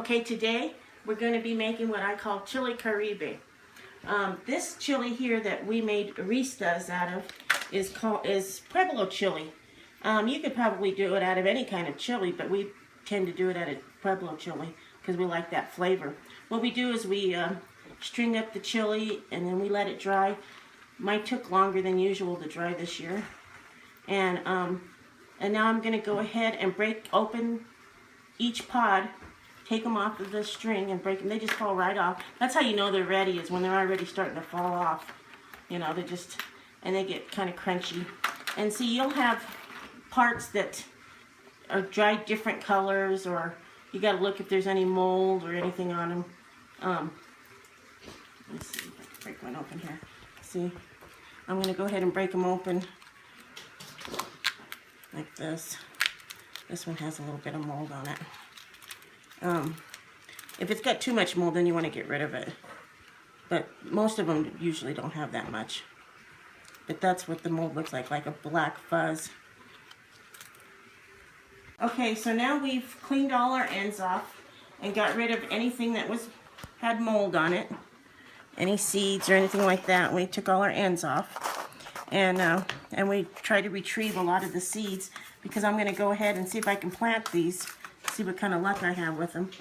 Okay, today we're going to be making what I call Chilie Caribe. This chili here that we made aristas out of is Pueblo chili. You could probably do it out of any kind of chili, but we tend to do it out of Pueblo chili because we like that flavor. What we do is we string up the chili and then we let it dry. Mine took longer than usual to dry this year. And now I'm going to go ahead and break open each pod, take them off of the string and break them. They just fall right off. That's how you know they're ready, is when they're already starting to fall off. You know, and they get kind of crunchy. And see, you'll have parts that are dried different colors, or you got to look if there's any mold or anything on them. Let's see if I can break one open here. See, I'm going to go ahead and break them open like this. This one has a little bit of mold on it. If it's got too much mold, then you want to get rid of it. But most of them usually don't have that much. But that's what the mold looks like a black fuzz. Okay, so now we've cleaned all our ends off and got rid of anything that had mold on it. Any seeds or anything like that. We took all our ends off. And we try to retrieve a lot of the seeds because I'm going to go ahead and see if I can plant these, see what kind of luck I have with them.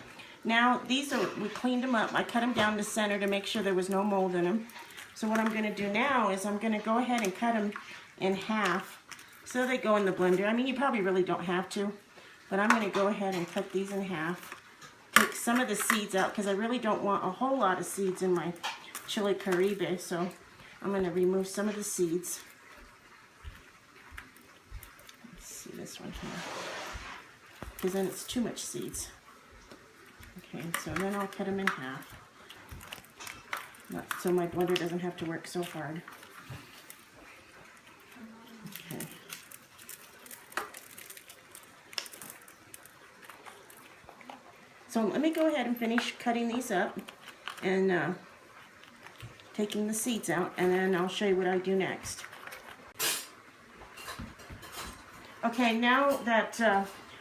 Now, we cleaned them up. I cut them down the center to make sure there was no mold in them. So what I'm going to do now is I'm going to go ahead and cut them in half so they go in the blender. I mean, you probably really don't have to, but I'm going to go ahead and cut these in half. Take some of the seeds out because I really don't want a whole lot of seeds in my Chilie Caribe, so I'm going to remove some of the seeds. Let's see this one here, because then it's too much seeds. Okay, so then I'll cut them in half, so my blender doesn't have to work so hard. Okay. So let me go ahead and finish cutting these up and taking the seeds out, and then I'll show you what I do next. Okay, now that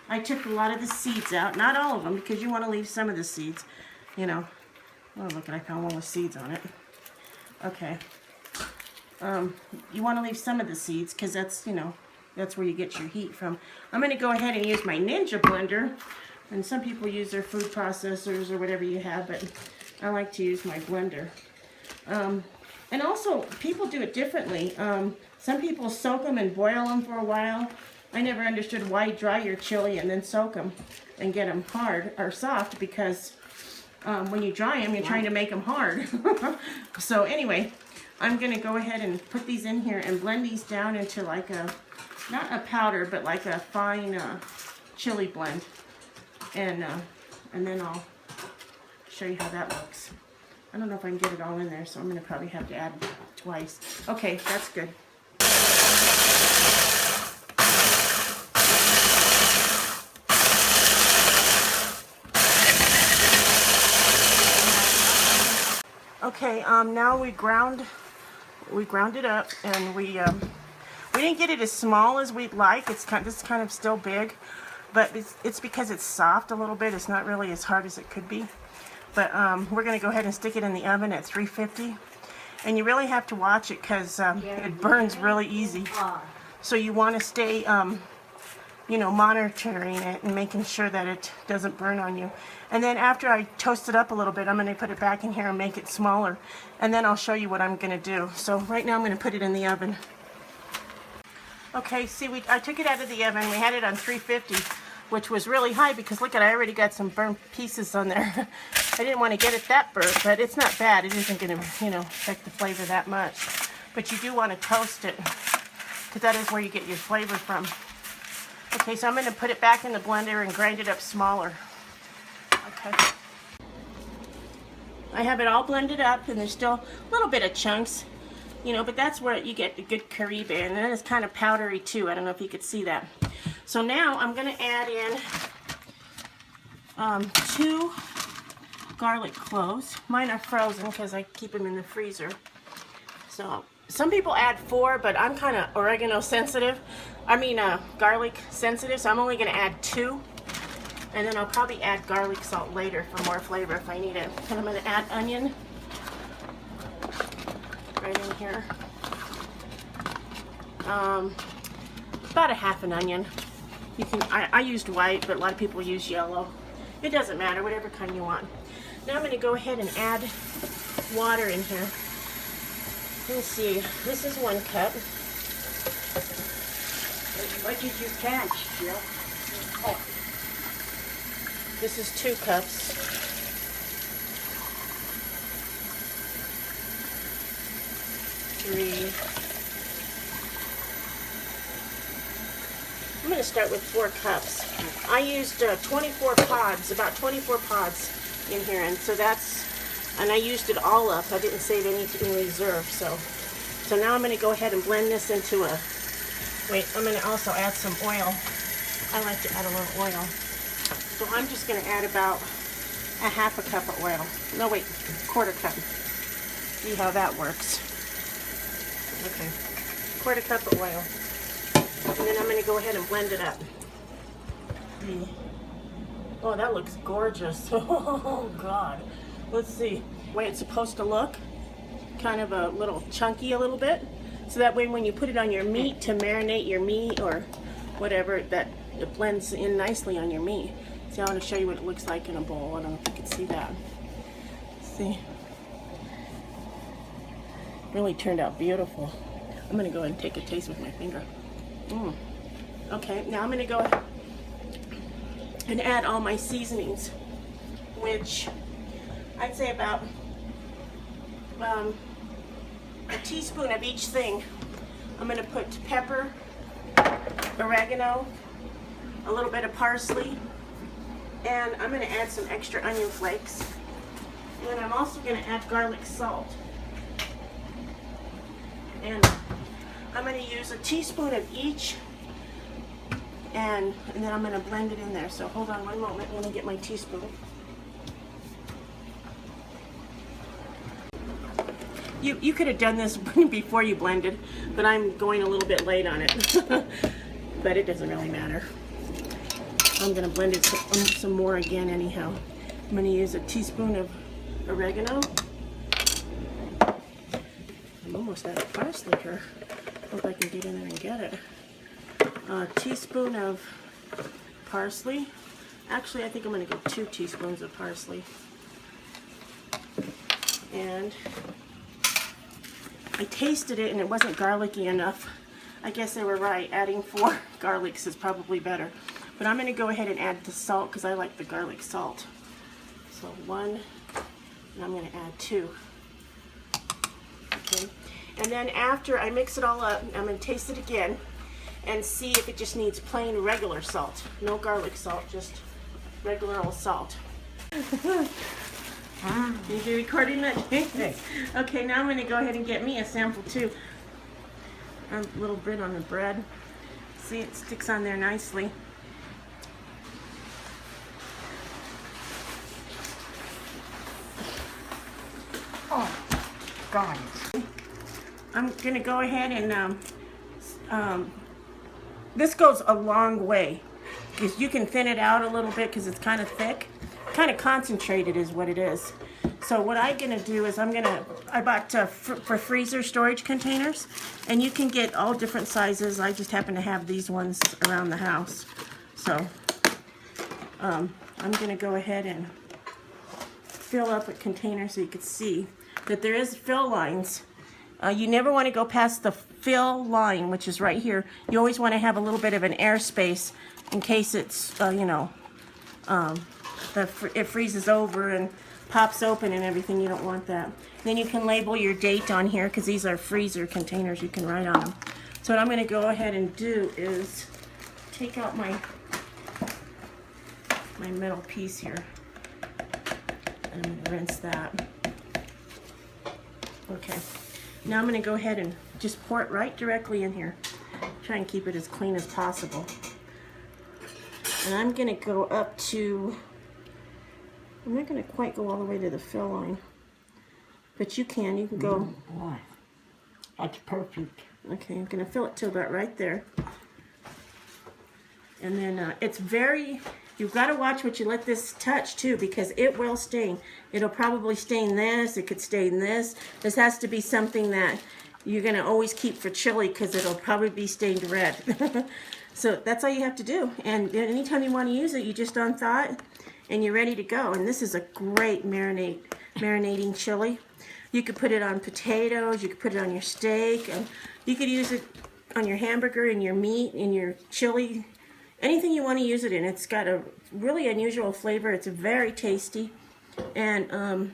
I took a lot of the seeds out, not all of them, because you want to leave some of the seeds, you know. Oh, look, I found one with seeds on it. Okay. You want to leave some of the seeds because that's, you know, that's where you get your heat from. I'm going to go ahead and use my Ninja blender, and some people use their food processors or whatever you have, but I like to use my blender. And also, people do it differently. Some people soak them and boil them for a while. I never understood why dry your chili and then soak them and get them hard or soft, because when you dry them, you're trying to make them hard. So anyway, I'm going to go ahead and put these in here and blend these down into like not a powder, but like a fine chili blend. And then I'll show you how that looks. I don't know if I can get it all in there, so I'm going to probably have to add it twice. Okay, that's good. Okay, now we ground it up, and we didn't get it as small as we'd like. This is kind of still big, but it's because it's soft a little bit. It's not really as hard as it could be. But we're going to go ahead and stick it in the oven at 350. And you really have to watch it because it burns really easy. So you want to stay, you know, monitoring it and making sure that it doesn't burn on you. And then after I toast it up a little bit, I'm going to put it back in here and make it smaller. And then I'll show you what I'm going to do. So right now I'm going to put it in the oven. Okay, see, I took it out of the oven. We had it on 350. Which was really high because look at, I already got some burnt pieces on there. I didn't want to get it that burnt, but it's not bad. It isn't going to, you know, affect the flavor that much. But you do want to toast it because that is where you get your flavor from. Okay, so I'm going to put it back in the blender and grind it up smaller. Okay. I have it all blended up, and there's still a little bit of chunks, you know, but that's where you get the good Caribe, and then it's kind of powdery too. I don't know if you could see that. So now I'm going to add in 2 garlic cloves. Mine are frozen because I keep them in the freezer. So some people add 4, but I'm kind of oregano sensitive. I mean garlic sensitive, so I'm only going to add 2. And then I'll probably add garlic salt later for more flavor if I need it. And I'm going to add onion right in here. About a half an onion. You can. I used white, but a lot of people use yellow. It doesn't matter, whatever kind you want. Now I'm going to go ahead and add water in here. Let's see. This is 1 cup. What did you catch, Jill? Oh. This is 2 cups. Three. I'm going to start with 4 cups. I used 24 pods, about 24 pods in here, and so and I used it all up. I didn't save any in reserve, so now I'm going to go ahead and blend this into a, wait, I'm going to also add some oil. I like to add a little oil. So I'm just going to add about a half a cup of oil. No, wait, 1/4 cup. See how that works. Okay, 1/4 cup of oil. And then I'm going to go ahead and blend it up. Oh, that looks gorgeous. Oh, God. Let's see. The way it's supposed to look. Kind of a little chunky a little bit. So that way when you put it on your meat to marinate your meat or whatever, that it blends in nicely on your meat. See, I want to show you what it looks like in a bowl. I don't know if you can see that. See? Really turned out beautiful. I'm going to go ahead and take a taste with my finger. Okay, now I'm going to go and add all my seasonings, which I'd say about a teaspoon of each thing. I'm going to put pepper, oregano, a little bit of parsley, and I'm going to add some extra onion flakes. And then I'm also going to add garlic salt. And I'm going to use a teaspoon of each, and then I'm going to blend it in there. So hold on one moment, I'm going to get my teaspoon. You could have done this before you blended, but I'm going a little bit late on it. But it doesn't really matter. I'm going to blend it some more again anyhow. I'm going to use a teaspoon of oregano. I'm almost out of parsley here. Hope I can get in there and get it. A teaspoon of parsley. Actually, I think I'm going to get 2 teaspoons of parsley. And I tasted it and it wasn't garlicky enough. I guess they were right. Adding 4 garlics is probably better. But I'm going to go ahead and add the salt because I like the garlic salt. So 1, and I'm going to add 2. Okay. And then after I mix it all up, I'm going to taste it again and see if it just needs plain regular salt. No garlic salt, just regular old salt. You be recording that? Okay, now I'm going to go ahead and get me a sample too. A little bit on the bread. See, it sticks on there nicely. Oh, God. I'm going to go ahead and, this goes a long way. Because you can thin it out a little bit because it's kind of thick. Kind of concentrated is what it is. So what I'm going to do is I bought for freezer storage containers. And you can get all different sizes. I just happen to have these ones around the house. So I'm going to go ahead and fill up a container so you can see that there is fill lines. You never want to go past the fill line, which is right here. You always want to have a little bit of an air space in case it's, it freezes over and pops open and everything. You don't want that. Then you can label your date on here because these are freezer containers. You can write on them. So what I'm going to go ahead and do is take out my metal piece here. And I'm going to rinse that. Okay. Now I'm going to go ahead and just pour it right directly in here. Try and keep it as clean as possible. And I'm going to go up to, I'm not going to quite go all the way to the fill line. But you can go. Boy, that's perfect. Okay, I'm going to fill it to about right there. And then it's very You've got to watch what you let this touch too, because it will stain. It'll probably stain this. It could stain this. This has to be something that you're going to always keep for chili, because it'll probably be stained red. So that's all you have to do. And anytime you want to use it, you just unthaw it and you're ready to go. And this is a great marinating chili. You could put it on potatoes. You could put it on your steak. You could use it on your hamburger, and your meat, and your chili. Anything you want to use it in. It's got a really unusual flavor. It's very tasty. And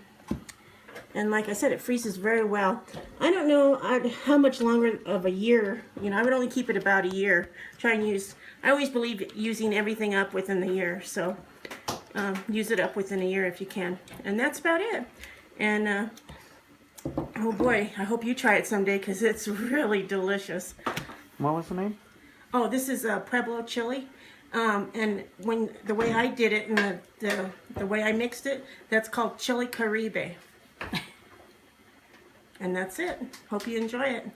like I said, it freezes very well. I don't know how much longer of a year. You know, I would only keep it about a year. I always believe using everything up within the year. So use it up within a year if you can. And that's about it. And oh boy, I hope you try it someday, because it's really delicious. What was the name? Oh, this is Pueblo chili. And the way I did it and the way I mixed it, that's called Chilie Caribe. And that's it. Hope you enjoy it.